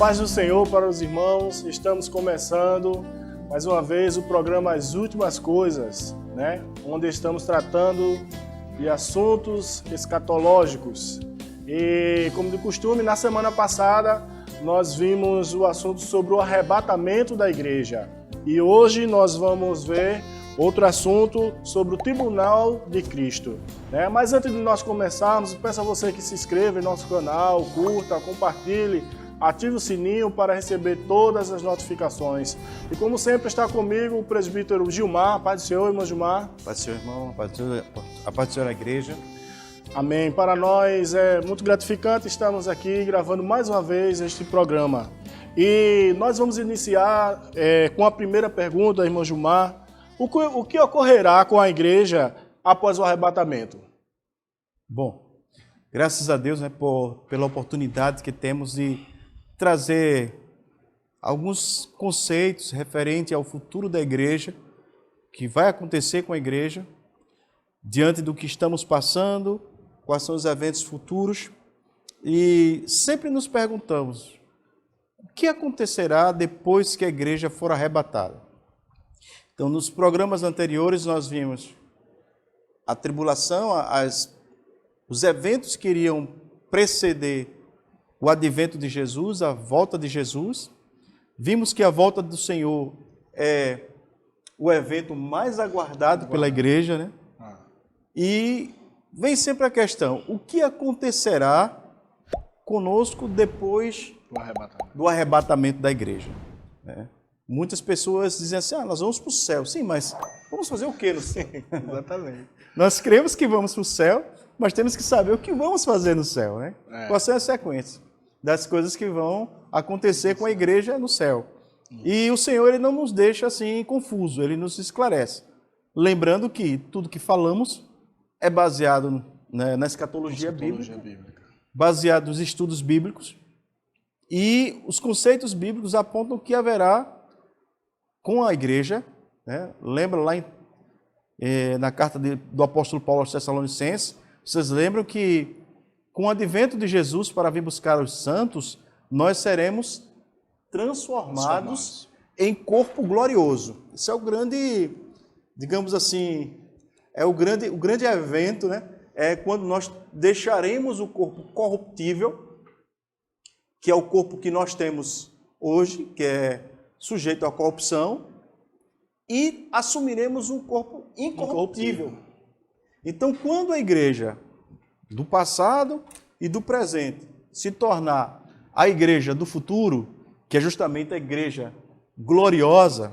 paz do Senhor para os irmãos. Estamos começando mais uma vez o programa As Últimas Coisas, né? Onde estamos tratando de assuntos escatológicos. E, como de costume, na semana passada nós vimos o assunto sobre o arrebatamento da igreja. E hoje nós vamos ver outro assunto sobre o Tribunal de Cristo, né? Mas antes de nós começarmos, peço a você que se inscreva em nosso canal, curta, compartilhe, ative o sininho para receber todas as notificações. E como sempre está comigo o presbítero Gilmar. Paz do Senhor, irmão Gilmar. Paz do Senhor, irmão. A paz do Senhor na igreja. Amém. Para nós é muito gratificante estarmos aqui gravando mais uma vez este programa. E nós vamos iniciar com a primeira pergunta, irmão Gilmar. O que ocorrerá com a igreja após o arrebatamento? Bom, graças a Deus, né, pela oportunidade que temos de trazer alguns conceitos referentes ao futuro da igreja, que vai acontecer com a igreja, diante do que estamos passando, quais são os eventos futuros, e sempre nos perguntamos, o que acontecerá depois que a igreja for arrebatada? Então, nos programas anteriores, nós vimos a tribulação, os eventos que iriam preceder o advento de Jesus, a volta de Jesus. Vimos que a volta do Senhor é o evento mais aguardado pela igreja, né? E vem sempre a questão, o que acontecerá conosco depois do arrebatamento da igreja, né? Muitas pessoas dizem assim, nós vamos para o céu. Sim, mas vamos fazer o quê no céu? Exatamente. Nós cremos que vamos para o céu, mas temos que saber o que vamos fazer no céu, né? Qual é a sequência das coisas que vão acontecer com a igreja no céu. E o Senhor, Ele não nos deixa assim confuso, Ele nos esclarece. Lembrando que tudo que falamos é baseado, né, na escatologia bíblica, baseado nos estudos bíblicos, e os conceitos bíblicos apontam que haverá com a igreja, né? Lembra lá na carta do apóstolo Paulo aos Tessalonicenses, vocês lembram que com o advento de Jesus para vir buscar os santos, nós seremos transformados em corpo glorioso. Isso é o grande, digamos assim, o grande evento, né? É quando nós deixaremos o corpo corruptível, que é o corpo que nós temos hoje, que é sujeito à corrupção, e assumiremos um corpo incorruptível. Então, quando a igreja do passado e do presente se tornar a igreja do futuro, que é justamente a igreja gloriosa,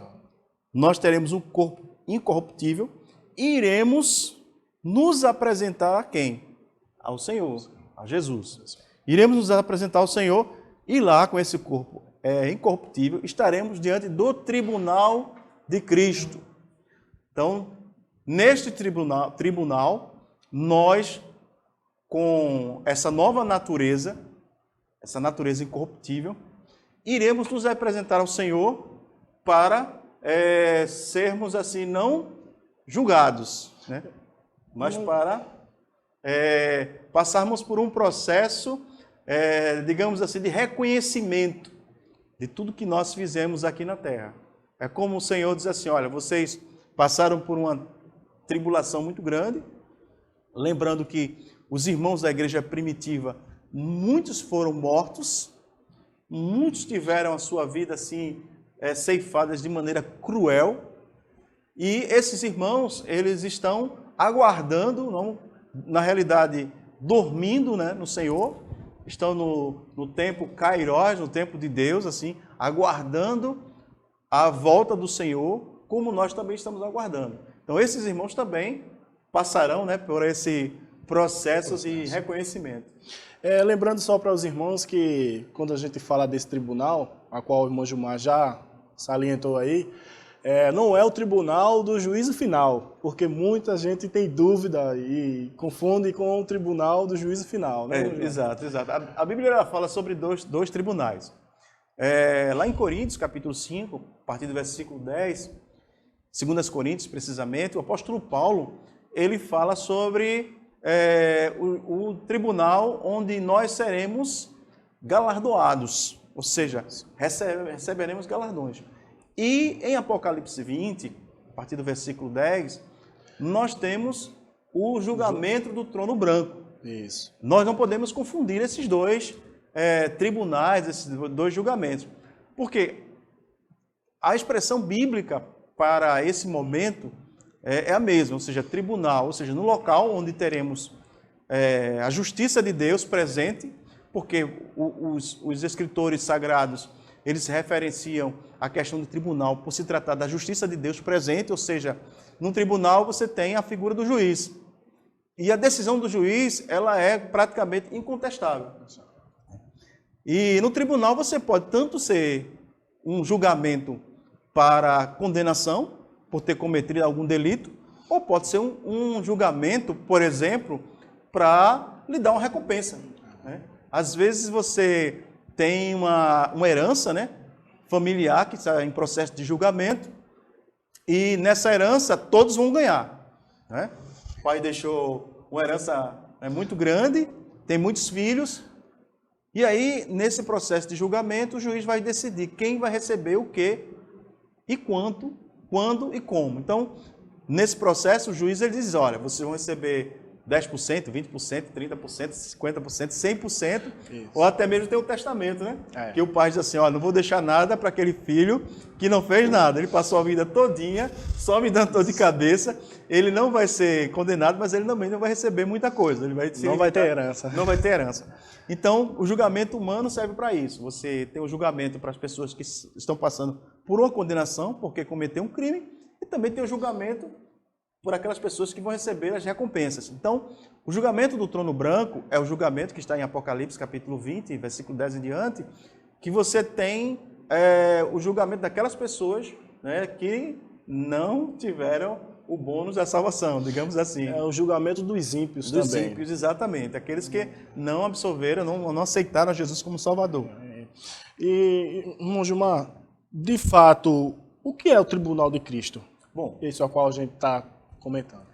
nós teremos um corpo incorruptível e iremos nos apresentar a quem? Ao Senhor, a Jesus. Iremos nos apresentar ao Senhor e lá, com esse corpo incorruptível, estaremos diante do tribunal de Cristo. Então, neste tribunal, nós, com essa nova natureza, essa natureza incorruptível, iremos nos apresentar ao Senhor para sermos assim, não julgados, né? Mas para passarmos por um processo, digamos assim, de reconhecimento de tudo que nós fizemos aqui na terra. É como o Senhor diz assim, olha, vocês passaram por uma tribulação muito grande, lembrando que os irmãos da igreja primitiva, muitos foram mortos, muitos tiveram a sua vida assim, ceifadas de maneira cruel, e esses irmãos, eles estão aguardando, não, na realidade, dormindo, né, no Senhor, estão no tempo Kairos, no tempo de Deus, assim, aguardando a volta do Senhor, como nós também estamos aguardando. Então, esses irmãos também passarão, né, por esse processo de reconhecimento. Lembrando só para os irmãos que, quando a gente fala desse tribunal, a qual o irmão Gilmar já salientou aí, não é o tribunal do juízo final, porque muita gente tem dúvida e confunde com o tribunal do juízo final, né? Exato. A Bíblia ela fala sobre dois tribunais. Lá em Coríntios, capítulo 5, a partir do versículo 10, 2 Coríntios, precisamente, o apóstolo Paulo, ele fala sobre o tribunal onde nós seremos galardoados. Ou seja, receberemos galardões. E em Apocalipse 20, a partir do versículo 10, nós temos o julgamento do trono branco. Isso. Nós não podemos confundir esses dois tribunais, esses dois julgamentos. Porque a expressão bíblica para esse momento é a mesma, ou seja, tribunal, ou seja, no local onde teremos a justiça de Deus presente, porque os escritores sagrados, eles referenciam a questão do tribunal por se tratar da justiça de Deus presente, ou seja, no tribunal você tem a figura do juiz. E a decisão do juiz, ela é praticamente incontestável. E no tribunal você pode tanto ser um julgamento para condenação, por ter cometido algum delito, ou pode ser um julgamento, por exemplo, para lhe dar uma recompensa. Né? Às vezes você tem uma herança, né, familiar que está em processo de julgamento, e nessa herança todos vão ganhar. Né? O pai deixou uma herança muito grande, tem muitos filhos, e aí, nesse processo de julgamento, o juiz vai decidir quem vai receber o quê, e quanto, quando e como. Então, nesse processo, o juiz ele diz, olha, vocês vão receber 10%, 20%, 30%, 50%, 100%, isso. Ou até mesmo tem o testamento, né? Que o pai diz assim, ó, não vou deixar nada para aquele filho que não fez nada. Ele passou a vida todinha, só me dando dor de cabeça. Ele não vai ser condenado, mas ele também não vai receber muita coisa. Ele vai não vai ter herança. Não vai ter herança. Então, o julgamento humano serve para isso. Você tem o julgamento para as pessoas que estão passando por uma condenação, porque cometeu um crime, e também tem o julgamento por aquelas pessoas que vão receber as recompensas. Então, o julgamento do trono branco é o julgamento que está em Apocalipse, capítulo 20, versículo 10 em diante, que você tem o julgamento daquelas pessoas, né, que não tiveram o bônus da salvação, digamos assim. É o julgamento dos ímpios também. Dos ímpios, exatamente. Aqueles que não absorveram, não aceitaram Jesus como Salvador. E, irmão Gilmar, de fato, o que é o Tribunal de Cristo? Bom, esse é o qual a gente está comentando.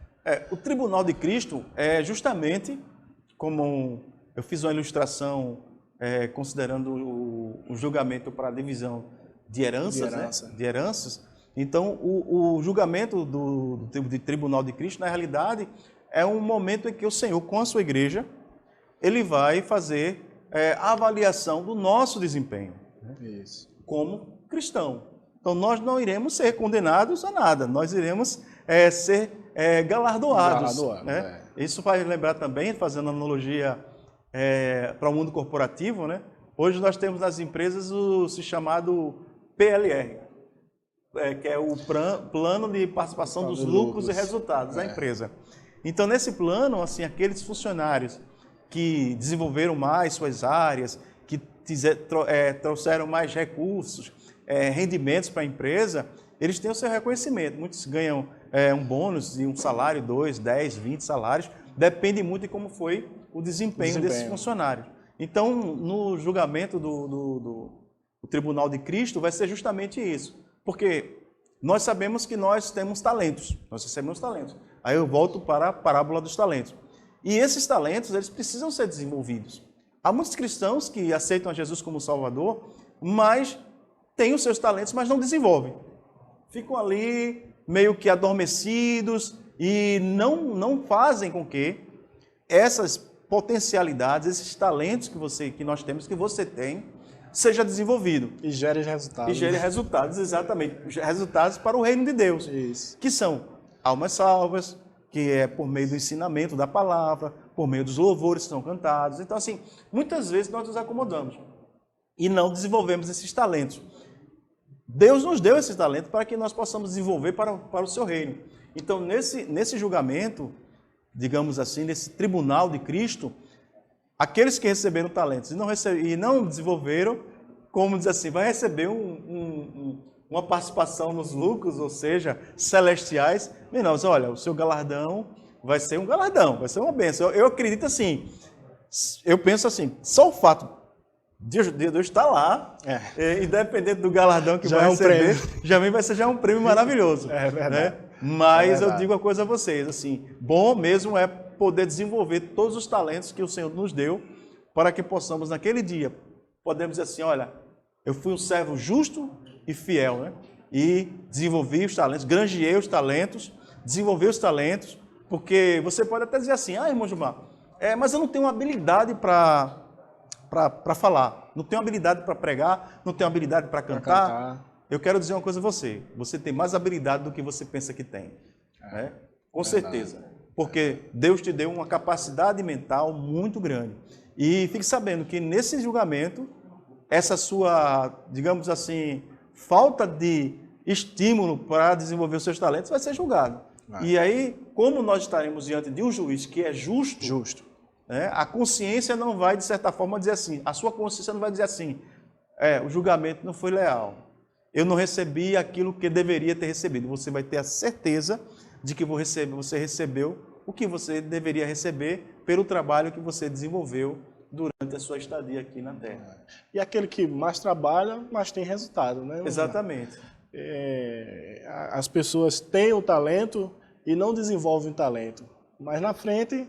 O Tribunal de Cristo é justamente, como eu fiz uma ilustração considerando o julgamento para a divisão de heranças, né? De heranças. Então, o julgamento do Tribunal de Cristo, na realidade, é um momento em que o Senhor, com a sua igreja, ele vai fazer a avaliação do nosso desempenho, né? Isso. Como cristão. Então, nós não iremos ser condenados a nada, nós iremos ser galardoados. Né? Isso vai lembrar também, fazendo analogia para o mundo corporativo, né? Hoje nós temos nas empresas o chamado PLR, que é o Plano de Participação dos Lucros e Resultados da empresa. Então, nesse plano, assim, aqueles funcionários que desenvolveram mais suas áreas, que trouxeram mais recursos, rendimentos para a empresa, eles têm o seu reconhecimento. Muitos ganham um bônus de um salário, 2, 10, 20 salários. Depende muito de como foi o desempenho desses funcionários. Então, no julgamento do Tribunal de Cristo, vai ser justamente isso. Porque nós sabemos que nós temos talentos, nós recebemos talentos. Aí eu volto para a parábola dos talentos. E esses talentos, eles precisam ser desenvolvidos. Há muitos cristãos que aceitam a Jesus como Salvador, mas têm os seus talentos, mas não desenvolvem. Ficam ali meio que adormecidos e não fazem com que essas potencialidades, esses talentos que nós temos, que você tem, seja desenvolvido. E gere resultados. E gere resultados, exatamente. Resultados para o reino de Deus. Isso. Que são almas salvas, que é por meio do ensinamento da palavra, por meio dos louvores que são cantados. Então, assim, muitas vezes nós nos acomodamos e não desenvolvemos esses talentos. Deus nos deu esse talento para que nós possamos desenvolver para o seu reino. Então, nesse julgamento, digamos assim, nesse tribunal de Cristo, aqueles que receberam talentos e não desenvolveram, como diz assim, vai receber uma participação nos lucros, ou seja, celestiais. Irmãos, olha, o seu galardão vai ser um galardão, vai ser uma bênção. Eu acredito assim, eu penso assim, só o fato de eu estar lá, independente do galardão que vai receber, vai ser um prêmio maravilhoso. É verdade. Né? Mas eu digo uma coisa a vocês, assim, bom mesmo é poder desenvolver todos os talentos que o Senhor nos deu para que possamos, naquele dia, podemos dizer assim, olha, Eu fui um servo justo e fiel, né? E desenvolvi os talentos, granjeei os talentos, desenvolvi os talentos, porque você pode até dizer assim, irmão Gilmar, mas eu não tenho habilidade para falar, não tenho habilidade para pregar, não tenho habilidade para cantar. Eu quero dizer uma coisa a você, você tem mais habilidade do que você pensa que tem, né? Com certeza, porque Deus te deu uma capacidade mental muito grande. E fique sabendo que nesse julgamento, essa sua, digamos assim, falta de estímulo para desenvolver os seus talentos vai ser julgado. E aí, como nós estaremos diante de um juiz que é justo, né, a consciência não vai, de certa forma, dizer assim, a sua consciência não vai dizer assim, o julgamento não foi leal, eu não recebi aquilo que deveria ter recebido. Você vai ter a certeza de que você recebeu o que você deveria receber pelo trabalho que você desenvolveu durante a sua estadia aqui na Terra. E aquele que mais trabalha, mais tem resultado, né? Exatamente. As pessoas têm o talento e não desenvolvem o talento, mas na frente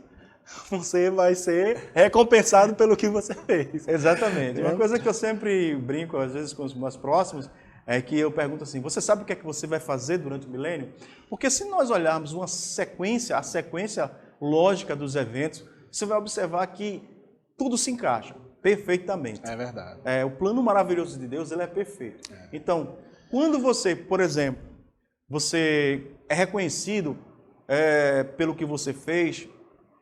você vai ser recompensado pelo que você fez. Exatamente. Uma coisa que eu sempre brinco, às vezes, com os meus próximos, é que eu pergunto assim, você sabe o que é que você vai fazer durante o milênio? Porque se nós olharmos a sequência lógica dos eventos, você vai observar que tudo se encaixa perfeitamente. É verdade. O plano maravilhoso de Deus, ele é perfeito. Então, quando você, por exemplo, você é reconhecido pelo que você fez,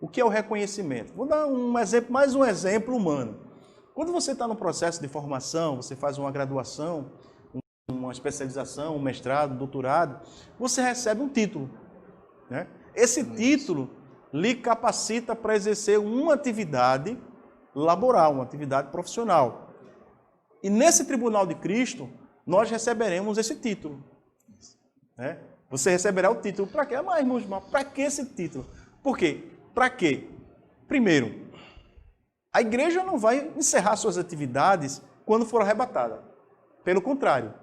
o que é o reconhecimento? Vou dar um exemplo, mais um exemplo humano. Quando você está no processo de formação, você faz uma graduação, uma especialização, um mestrado, um doutorado, você recebe um título, né? Esse título lhe capacita para exercer uma atividade laboral, uma atividade profissional. E nesse tribunal de Cristo, nós receberemos esse título, né? Você receberá o título. Para quê? Mas, irmãos, para que esse título? Por quê? Para quê? Primeiro, a igreja não vai encerrar suas atividades quando for arrebatada. Pelo contrário,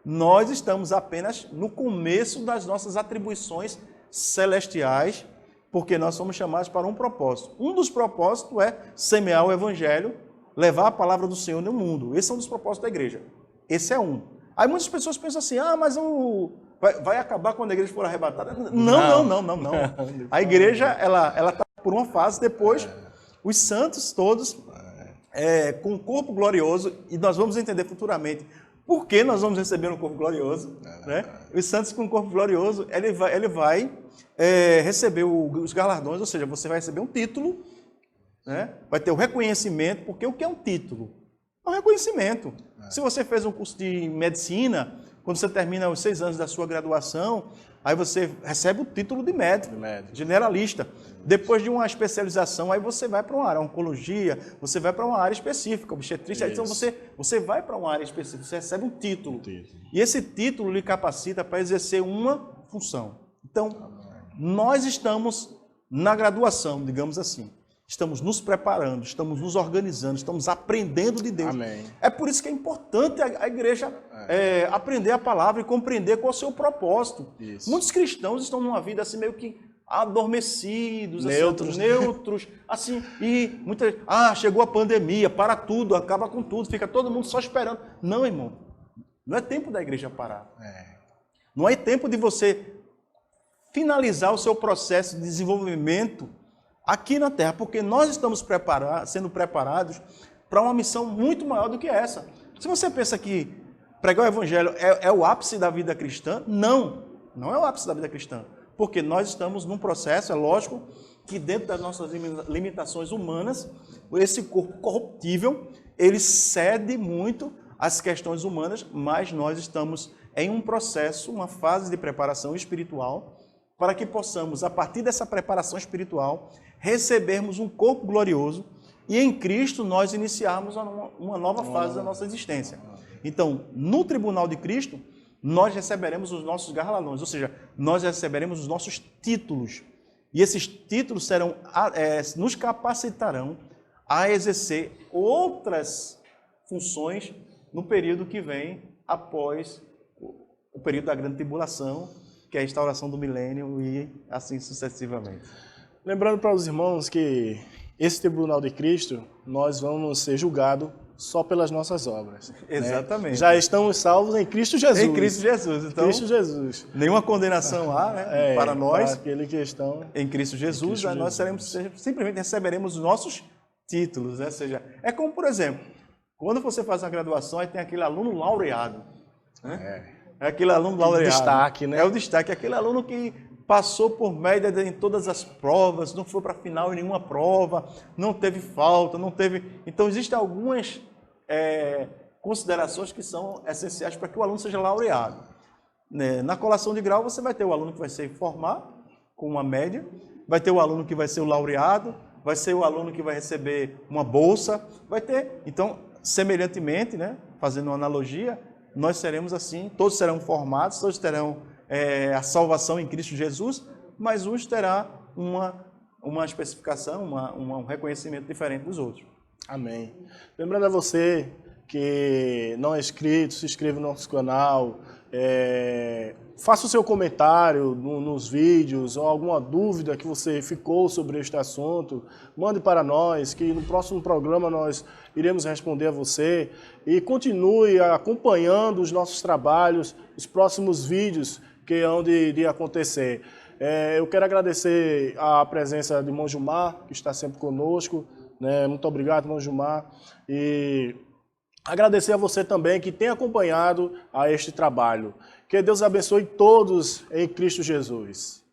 nós estamos apenas no começo das nossas atribuições celestiais, porque nós somos chamados para um propósito. Um dos propósitos é semear o evangelho, levar a palavra do Senhor no mundo. Esse é um dos propósitos da igreja. Esse é um. Aí muitas pessoas pensam assim, mas vai acabar quando a igreja for arrebatada? Não. A igreja, ela está por uma fase, depois os santos todos, com o corpo glorioso, e nós vamos entender futuramente por que nós vamos receber um corpo glorioso, né? Os santos com o corpo glorioso, ele vai receber os galardões, ou seja, você vai receber um título, né? Vai ter o reconhecimento, porque o que é um título? É um reconhecimento. Se você fez um curso de medicina, quando você termina os 6 anos da sua graduação, aí você recebe o título de médico, generalista. Depois de uma especialização, aí você vai para uma área, oncologia, você vai para uma área específica, obstetrícia. Então você vai para uma área específica, você recebe um título. E esse título lhe capacita para exercer uma função. Então, nós estamos na graduação, digamos assim. Estamos nos preparando, estamos nos organizando, estamos aprendendo de Deus. Amém. É por isso que é importante a igreja aprender a palavra e compreender qual é o seu propósito. Isso. Muitos cristãos estão numa vida assim meio que adormecidos, neutros, assim, e muitas, chegou a pandemia, para tudo, acaba com tudo, fica todo mundo só esperando. Não, irmão, não é tempo da igreja parar. Não é tempo de você finalizar o seu processo de desenvolvimento aqui na Terra, porque nós estamos sendo preparados para uma missão muito maior do que essa. Se você pensa que pregar o Evangelho é o ápice da vida cristã, não é o ápice da vida cristã, porque nós estamos num processo, é lógico, que dentro das nossas limitações humanas, esse corpo corruptível, ele cede muito às questões humanas, mas nós estamos em um processo, uma fase de preparação espiritual, para que possamos, a partir dessa preparação espiritual, recebermos um corpo glorioso e em Cristo nós iniciarmos uma nova fase da nossa existência. Então, no tribunal de Cristo, nós receberemos os nossos galardões, ou seja, nós receberemos os nossos títulos. E esses títulos nos capacitarão a exercer outras funções no período que vem após o período da grande tribulação, que é a instauração do milênio e assim sucessivamente. Lembrando para os irmãos que esse tribunal de Cristo, nós vamos ser julgados só pelas nossas obras. Exatamente. Né? Já estamos salvos em Cristo Jesus. Em Cristo Jesus. Então, Cristo Jesus. Nenhuma condenação há, né, para nós. Para aquele que estão em Cristo Jesus, nós simplesmente receberemos os nossos títulos. Né? Ou seja, é como, por exemplo, quando você faz uma graduação, aí tem aquele aluno laureado. Né? É aquele aluno laureado. Destaque, né? É o destaque. Aquele aluno que passou por média em todas as provas, não foi para a final em nenhuma prova, não teve falta, não teve... Então, existem algumas considerações que são essenciais para que o aluno seja laureado. Na colação de grau, você vai ter o aluno que vai se formar com uma média, vai ter o aluno que vai ser o laureado, vai ser o aluno que vai receber uma bolsa, vai ter... Então, semelhantemente, né, fazendo uma analogia, nós seremos assim, todos serão formados, todos terão a salvação em Cristo Jesus, mas uns terá uma especificação, um reconhecimento diferente dos outros. Amém. Lembrando a você que não é inscrito, se inscreva no nosso canal, faça o seu comentário nos vídeos ou alguma dúvida que você ficou sobre este assunto, mande para nós, que no próximo programa nós iremos responder a você, e continue acompanhando os nossos trabalhos, os próximos vídeos que é onde iria acontecer. Eu quero agradecer a presença de irmão Gilmar, que está sempre conosco, né? Muito obrigado, irmão Gilmar, e agradecer a você também que tem acompanhado a este trabalho. Que Deus abençoe todos em Cristo Jesus.